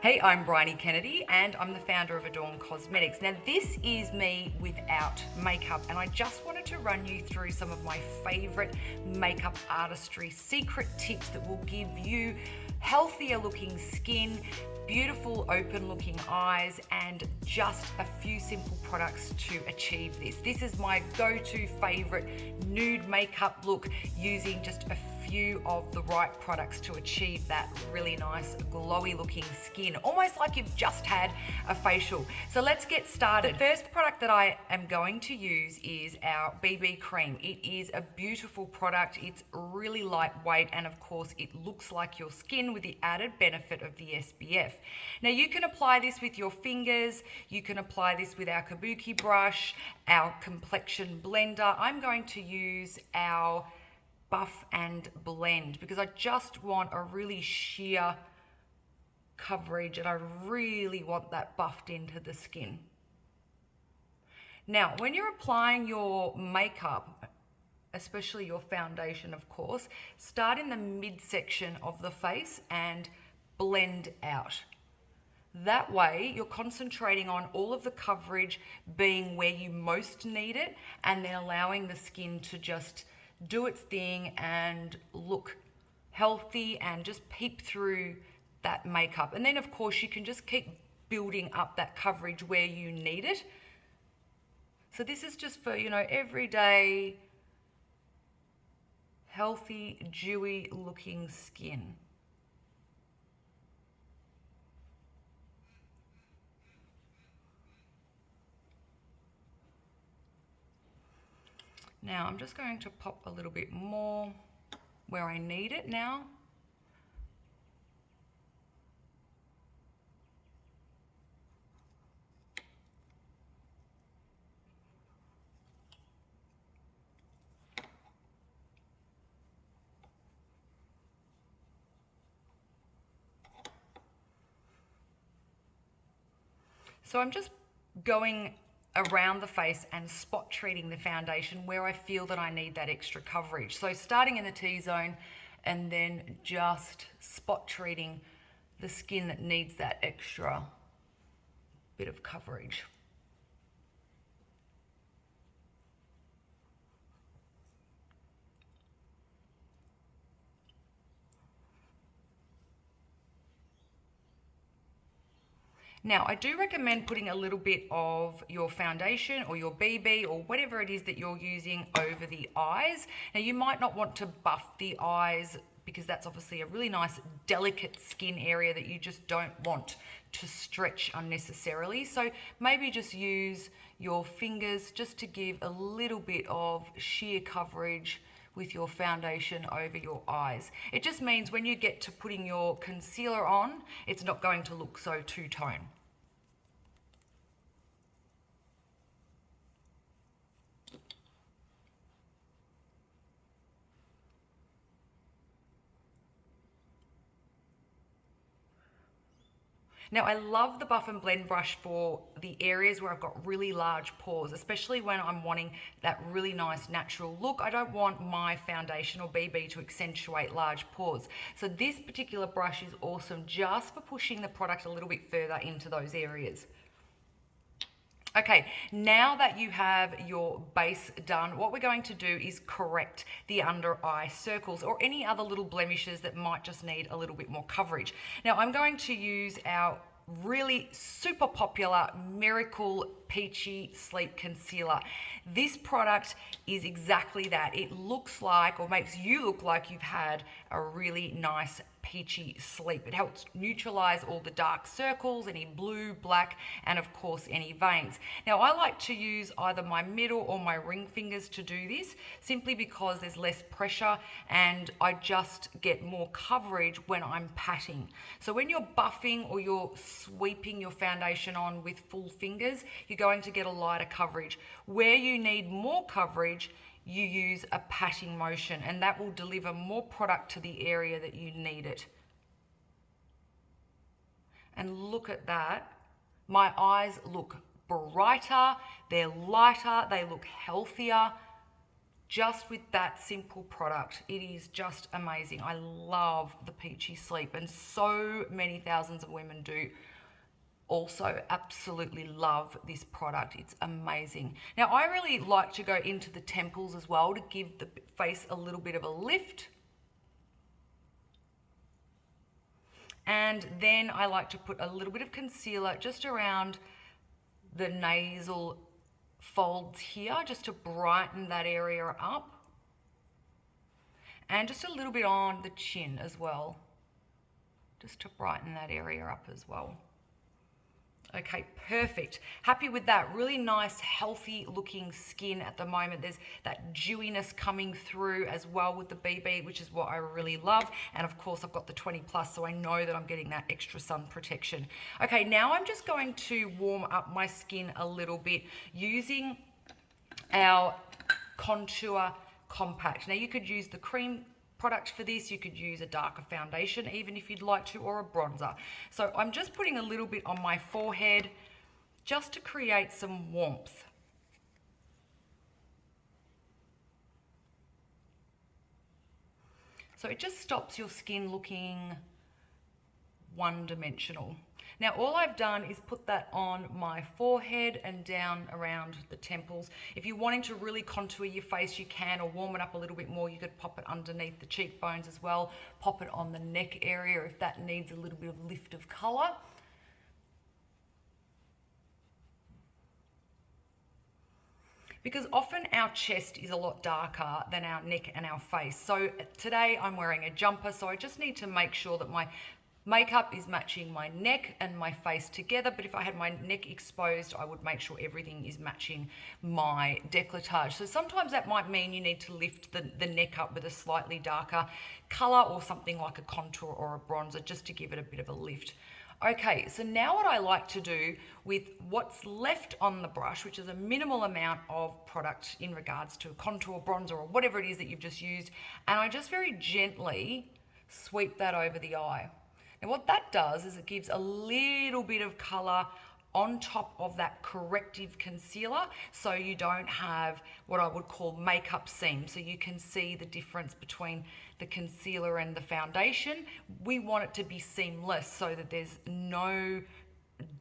Hey, I'm Briony Kennedy and I'm the founder of Adorn Cosmetics. Now this is me without makeup, and I just wanted to run you through some of my favorite makeup artistry secret tips that will give you healthier looking skin, beautiful open looking eyes, and just a few simple products to achieve this. This is my go-to favorite nude makeup look, using just a few of the right products to achieve that really nice glowy looking skin, almost like you've just had a facial. So let's get started. The first product that I am going to use is our BB cream. It is a beautiful product. It's really lightweight, and of course it looks like your skin with the added benefit of the SPF. Now you can apply this with your fingers, you can apply this with our kabuki brush, our complexion blender. I'm going to use our buff and blend because I just want a really sheer coverage, and I really want that buffed into the skin. Now, when you're applying your makeup, especially your foundation, of course, start in the midsection of the face and blend out. That way, you're concentrating on all of the coverage being where you most need it, and then allowing the skin to just do its thing and look healthy and just peep through that makeup. And then of course you can just keep building up that coverage where you need it. So this is just for, everyday healthy, dewy looking skin. Now I'm just going to pop a little bit more where I need it now. So I'm just going around the face and spot treating the foundation where I feel that I need that extra coverage. So starting in the T-zone and then just spot treating the skin that needs that extra bit of coverage. Now, I do recommend putting a little bit of your foundation or your BB or whatever it is that you're using over the eyes. Now, you might not want to buff the eyes because that's obviously a really nice, delicate skin area that you just don't want to stretch unnecessarily. So maybe just use your fingers just to give a little bit of sheer coverage with your foundation over your eyes. It just means when you get to putting your concealer on, it's not going to look so two-tone. Now, I love the Buff and Blend brush for the areas where I've got really large pores, especially when I'm wanting that really nice natural look. I don't want my foundation or BB to accentuate large pores. So this particular brush is awesome just for pushing the product a little bit further into those areas. Okay, now that you have your base done, what we're going to do is correct the under eye circles or any other little blemishes that might just need a little bit more coverage. Now I'm going to use our really super popular Miracle Peachy Sleep Concealer. This product is exactly that. It looks like, or makes you look like, you've had a really nice peachy sleep. It helps neutralize all the dark circles, any blue, black, and of course any veins. Now I like to use either my middle or my ring fingers to do this, simply because there's less pressure and I just get more coverage when I'm patting. So when you're buffing or you're sweeping your foundation on with full fingers, you're going to get a lighter coverage. Where you need more coverage, you use a patting motion, and that will deliver more product to the area that you need it. And look at that. My eyes look brighter, they're lighter, they look healthier. just with that simple product. It is just amazing. I love the Peachy Sleep, and so many thousands of women do also absolutely love this product. It's amazing. Now, I really like to go into the temples as well to give the face a little bit of a lift. And then I like to put a little bit of concealer just around the nasal folds here, just to brighten that area up. And just a little bit on the chin as well, just to brighten that area up as well. Okay, perfect. Happy with that. Really nice, healthy looking skin at the moment. There's that dewiness coming through as well with the BB, which is what I really love. And of course, I've got the 20 plus, so I know that I'm getting that extra sun protection. Okay, now I'm just going to warm up my skin a little bit using our Contour Compact. Now, you could use the cream product for this. You could use a darker foundation even if you'd like to, or a bronzer. So I'm just putting a little bit on my forehead just to create some warmth. So it just stops your skin looking one-dimensional. Now, all I've done is put that on my forehead and down around the temples. If you're wanting to really contour your face, you can, or warm it up a little bit more. You could pop it underneath the cheekbones as well. Pop it on the neck area if that needs a little bit of lift of color. Because often our chest is a lot darker than our neck and our face. So today I'm wearing a jumper, so I just need to make sure that my makeup is matching my neck and my face together. But if I had my neck exposed, I would make sure everything is matching my décolletage. So sometimes that might mean you need to lift the neck up with a slightly darker color, or something like a contour or a bronzer, just to give it a bit of a lift. Okay, so now what I like to do with what's left on the brush, which is a minimal amount of product in regards to a contour, bronzer, or whatever it is that you've just used, and I just very gently sweep that over the eye. And what that does is it gives a little bit of color on top of that corrective concealer, so you don't have what I would call makeup seam. So you can see the difference between the concealer and the foundation. We want it to be seamless so that there's no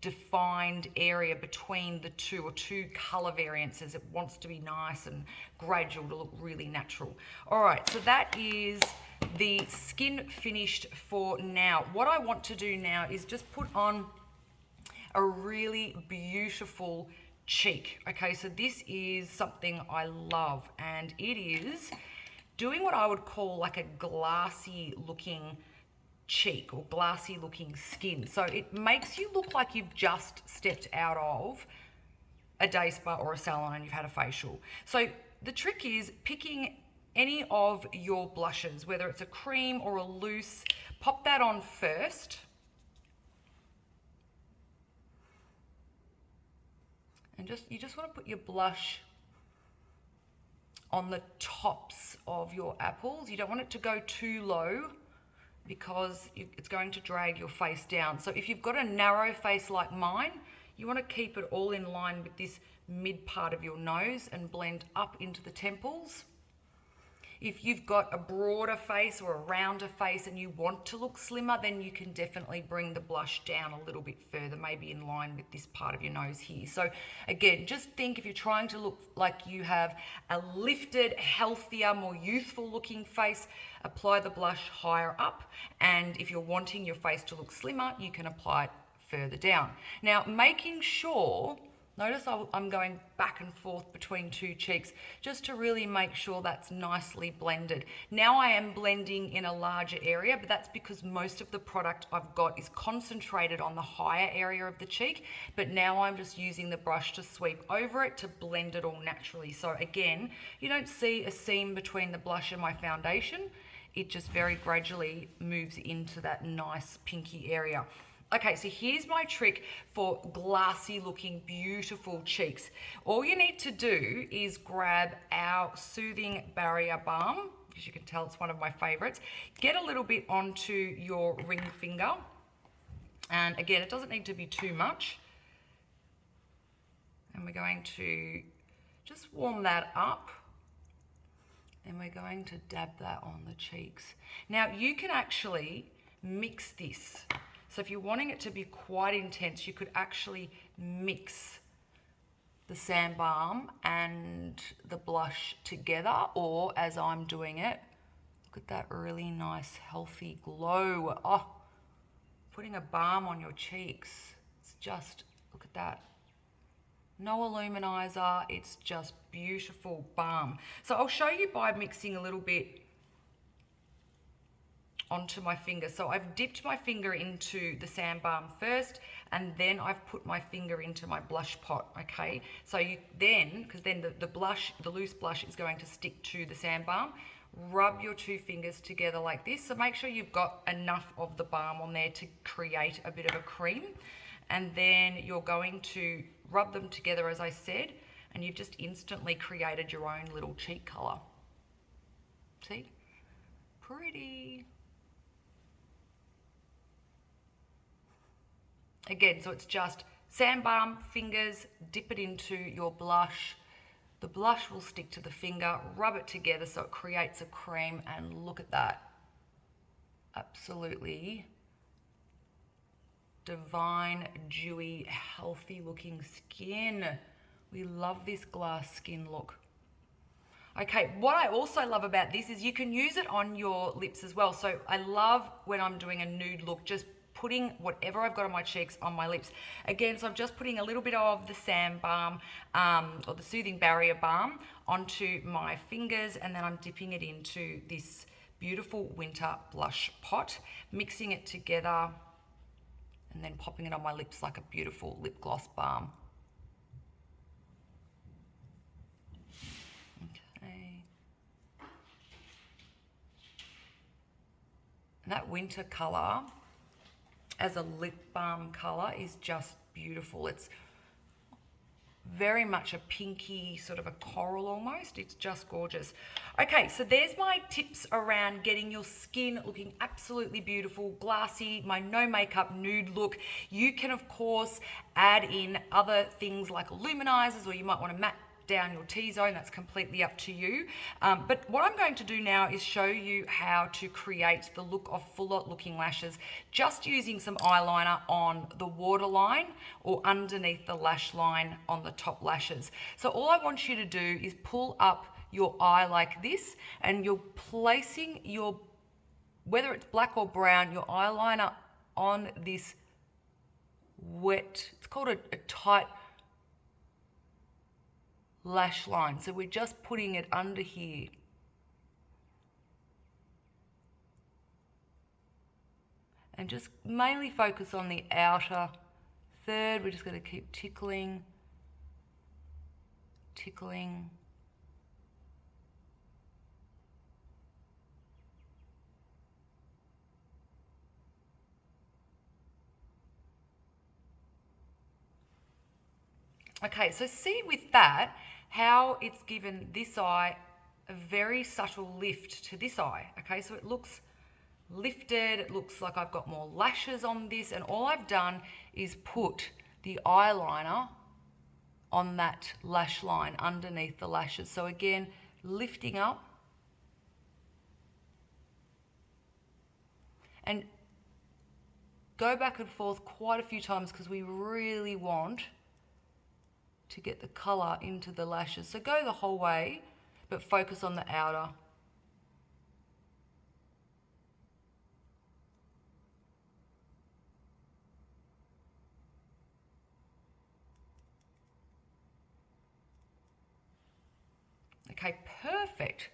defined area between the two, or two color variances. It wants to be nice and gradual to look really natural. All right, so that is the skin finished for now. What I want to do now is just put on a really beautiful cheek. Okay, so this is something I love, and it is doing what I would call like a glassy looking cheek, or glassy looking skin. So it makes you look like you've just stepped out of a day spa or a salon and you've had a facial. So the trick is picking any of your blushes, whether it's a cream or a loose, pop that on first. And you just want to put your blush on the tops of your apples. You don't want it to go too low, because it's going to drag your face down. So if you've got a narrow face like mine, you want to keep it all in line with this mid part of your nose and blend up into the temples. If you've got a broader face or a rounder face and you want to look slimmer, then you can definitely bring the blush down a little bit further, maybe in line with this part of your nose here. So again, just think, if you're trying to look like you have a lifted, healthier, more youthful looking face, apply the blush higher up. And if you're wanting your face to look slimmer, you can apply it further down. Now, making sure, notice I'm going back and forth between two cheeks just to really make sure that's nicely blended. Now I am blending in a larger area, but that's because most of the product I've got is concentrated on the higher area of the cheek. But now I'm just using the brush to sweep over it to blend it all naturally. So again, you don't see a seam between the blush and my foundation. It just very gradually moves into that nice pinky area. Okay, so here's my trick for glassy looking beautiful cheeks. All you need to do is grab our Soothing Barrier Balm, as you can tell it's one of my favorites. Get a little bit onto your ring finger. And again, it doesn't need to be too much. And we're going to just warm that up. And we're going to dab that on the cheeks. Now you can actually mix this. So if you're wanting it to be quite intense, you could actually mix the sand balm and the blush together, or as I'm doing it, look at that really nice healthy glow. Oh, putting a balm on your cheeks. It's just, look at that. No illuminizer, it's just beautiful balm. So I'll show you by mixing a little bit onto my finger. So I've dipped my finger into the sand balm first, and then I've put my finger into my blush pot, okay? So you then, because then the blush, the loose blush is going to stick to the sand balm, rub your two fingers together like this. So make sure you've got enough of the balm on there to create a bit of a cream. And then you're going to rub them together, as I said, and you've just instantly created your own little cheek color. See? Pretty. Again, so it's just sand balm, fingers, dip it into your blush. The blush will stick to the finger, rub it together so it creates a cream, and look at that. Absolutely divine, dewy, healthy looking skin. We love this glass skin look. Okay, what I also love about this is you can use it on your lips as well. So I love when I'm doing a nude look, just putting whatever I've got on my cheeks on my lips. Again, so I'm just putting a little bit of the sand balm or the soothing barrier balm onto my fingers, and then I'm dipping it into this beautiful winter blush pot, mixing it together, and then popping it on my lips like a beautiful lip gloss balm. Okay. And that winter color as a lip balm color is just beautiful. It's very much a pinky, sort of a coral almost. It's just gorgeous. Okay, so there's my tips around getting your skin looking absolutely beautiful, glassy, my no makeup nude look. You can of course add in other things like luminizers, or you might want to matte down your T-zone. That's completely up to you. But what I'm going to do now is show you how to create the look of fuller looking lashes just using some eyeliner on the waterline or underneath the lash line on the top lashes. So all I want you to do is pull up your eye like this, and you're placing your, whether it's black or brown, your eyeliner on this wet, it's called a tight lash line. So we're just putting it under here. And just mainly focus on the outer third. We're just going to keep tickling, tickling. Okay, so see with that, how it's given this eye a very subtle lift to this eye. Okay, so it looks lifted, it looks like I've got more lashes on this, and all I've done is put the eyeliner on that lash line underneath the lashes. So again, lifting up. And go back and forth quite a few times because we really want to get the colour into the lashes. So go the whole way, but focus on the outer. Okay, perfect.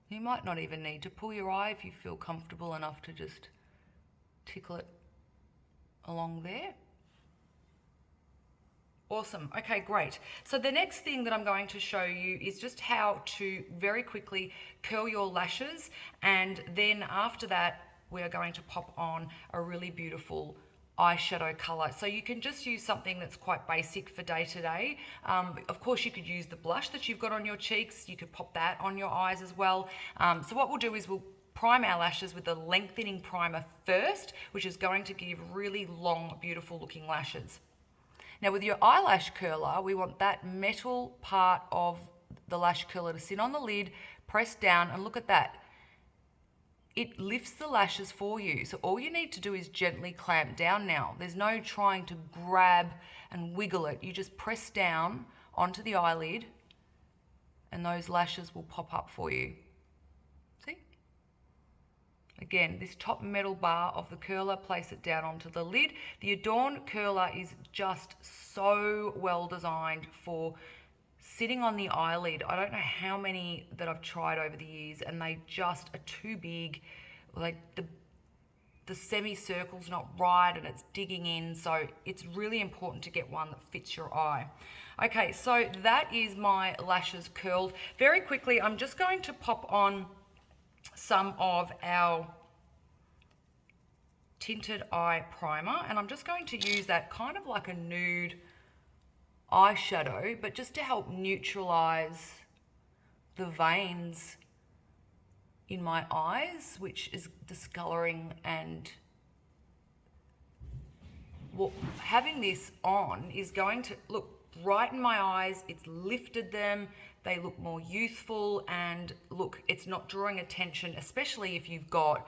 You might not even need to pull your eye if you feel comfortable enough to just tickle it along there. Awesome. Okay, great. So the next thing that I'm going to show you is just how to very quickly curl your lashes, and then after that we are going to pop on a really beautiful eyeshadow color. So you can just use something that's quite basic for day to day. Of course you could use the blush that you've got on your cheeks. You could pop that on your eyes as well. So what we'll do is we'll prime our lashes with a lengthening primer first, which is going to give really long, beautiful looking lashes. Now with your eyelash curler, we want that metal part of the lash curler to sit on the lid, press down, and look at that. It lifts the lashes for you. So all you need to do is gently clamp down now. There's no trying to grab and wiggle it. You just press down onto the eyelid and those lashes will pop up for you. See? Again, this top metal bar of the curler, place it down onto the lid. The Adorn curler is just so well designed for sitting on the eyelid. I don't know how many that I've tried over the years and they just are too big. Like the semicircle's not right and it's digging in. So it's really important to get one that fits your eye. Okay, so that is my lashes curled. Very quickly, I'm just going to pop on some of our tinted eye primer, and I'm just going to use that kind of like a nude eyeshadow, but just to help neutralize the veins in my eyes, which is discoloring. And well, having this on is going to look brighten my eyes. It's lifted them, they look more youthful, and look, it's not drawing attention, especially if you've got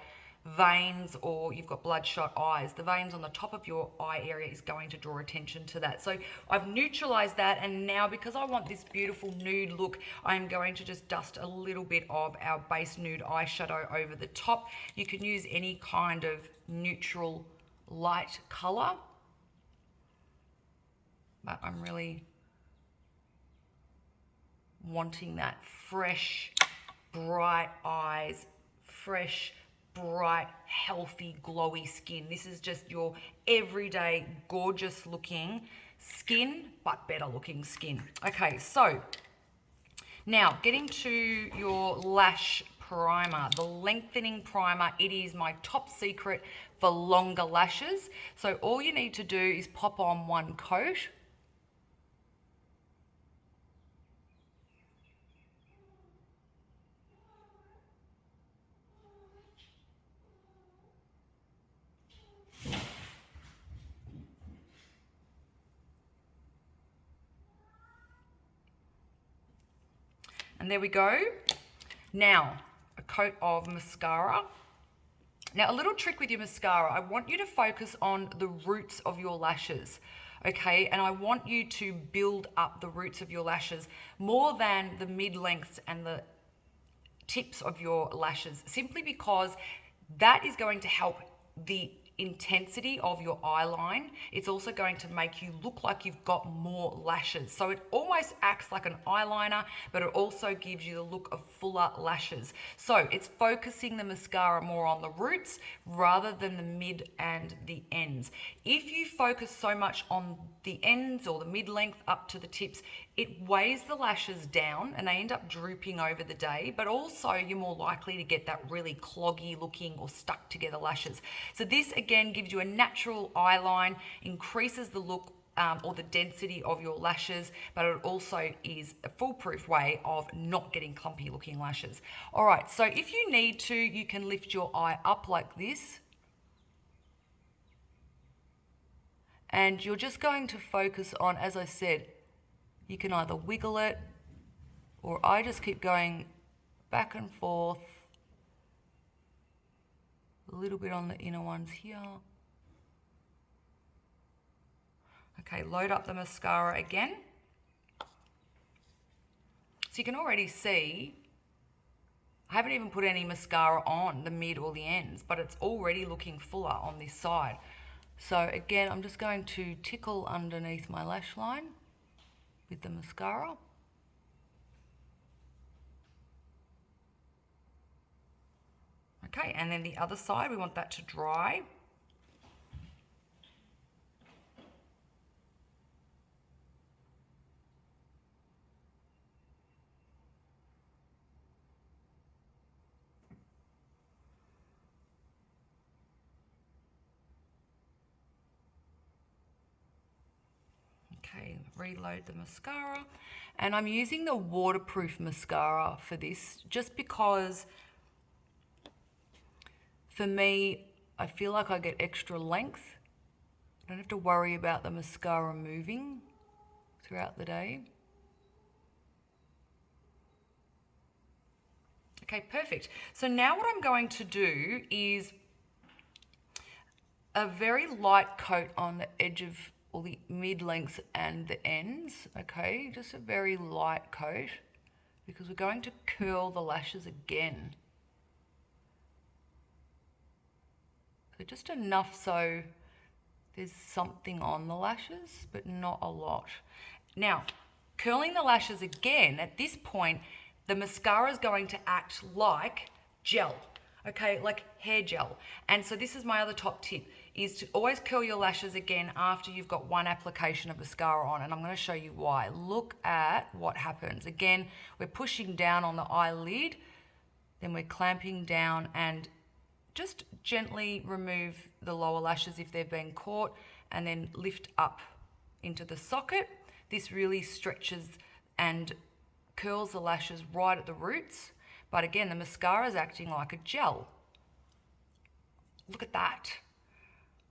veins or you've got bloodshot eyes. The veins on the top of your eye area is going to draw attention to that. So I've neutralized that, and now because I want this beautiful nude look, I'm going to just dust a little bit of our base nude eyeshadow over the top. You can use any kind of neutral light color, but I'm really wanting that fresh, bright eyes, fresh, bright, healthy, glowy skin. This is just your everyday, gorgeous looking skin, but better looking skin. Okay, so now getting to your lash primer, the lengthening primer. It is my top secret for longer lashes. So all you need to do is pop on one coat. And there we go. Now, a coat of mascara. Now, a little trick with your mascara, I want you to focus on the roots of your lashes, okay? And I want you to build up the roots of your lashes more than the mid-lengths and the tips of your lashes, simply because that is going to help the intensity of your eyeline. It's also going to make you look like you've got more lashes. So it almost acts like an eyeliner, but it also gives you the look of fuller lashes. So it's focusing the mascara more on the roots rather than the mid and the ends. If you focus so much on the ends or the mid-length up to the tips, it weighs the lashes down and they end up drooping over the day, but also you're more likely to get that really cloggy looking or stuck together lashes. So this again gives you a natural eyeline, increases the look or the density of your lashes, but it also is a foolproof way of not getting clumpy looking lashes. All right, so if you need to, you can lift your eye up like this. And you're just going to focus on, as I said, you can either wiggle it, or I just keep going back and forth, a little bit on the inner ones here. Okay, load up the mascara again. So you can already see, I haven't even put any mascara on the mid or the ends, but it's already looking fuller on this side. So again, I'm just going to tickle underneath my lash line with the mascara. Okay, and then the other side, we want that to dry. Okay, reload the mascara. And I'm using the waterproof mascara for this just because for me, I feel like I get extra length I don't have to worry about the mascara moving throughout the day. Okay, perfect. So now what I'm going to do is a very light coat on the edge of all the mid-lengths and the ends, okay? Just a very light coat because we're going to curl the lashes again. So just enough so there's something on the lashes, but not a lot. Now, curling the lashes again, at this point, the mascara is going to act like gel, okay, like hair gel. And so this is my other top tip, is to always curl your lashes again after you've got one application of mascara on, and I'm going to show you why. Look at what happens. Again, we're pushing down on the eyelid, then we're clamping down and just gently remove the lower lashes if they've been caught, and then lift up into the socket. This really stretches and curls the lashes right at the roots. But again, the mascara is acting like a gel. Look at that.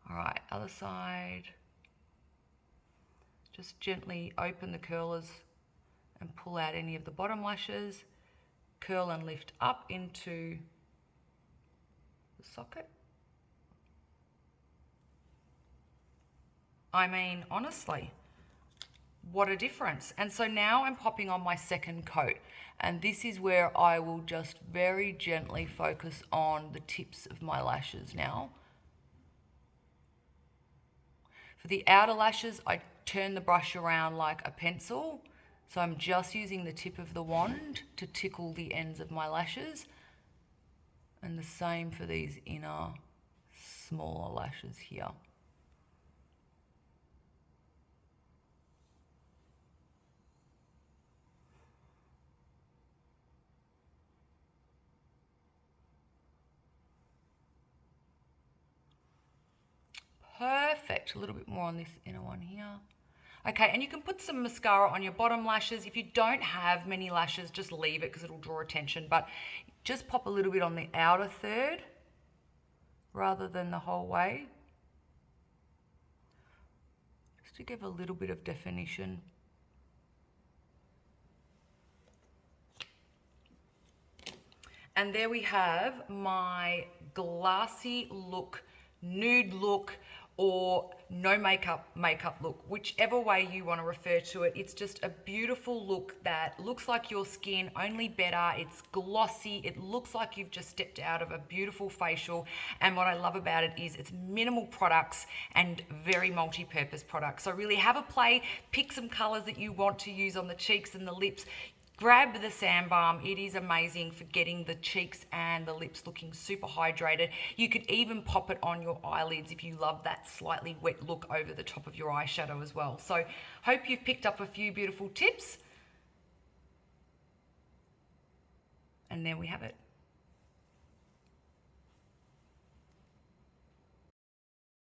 All right, other side. Just gently open the curlers and pull out any of the bottom lashes. Curl and lift up into the socket. I mean, honestly, what a difference. And so now I'm popping on my second coat, and this is where I will just very gently focus on the tips of my lashes now. For the outer lashes, I turn the brush around like a pencil, so I'm just using the tip of the wand to tickle the ends of my lashes, and the same for these inner smaller lashes here. Perfect. A little bit more on this inner one here. Okay, and you can put some mascara on your bottom lashes. If you don't have many lashes, just leave it because it'll draw attention. But just pop a little bit on the outer third rather than the whole way. Just to give a little bit of definition. And there we have my glassy look, nude look, or no makeup look, whichever way you want to refer to it. It's just a beautiful look that looks like your skin, only better. It's glossy. It looks like you've just stepped out of a beautiful facial. And what I love about it is it's minimal products and very multi-purpose products. So really have a play, pick some colors that you want to use on the cheeks and the lips. Grab the Sand Balm. It is amazing for getting the cheeks and the lips looking super hydrated. You could even pop it on your eyelids if you love that slightly wet look over the top of your eyeshadow as well. So hope you've picked up a few beautiful tips. And there we have it.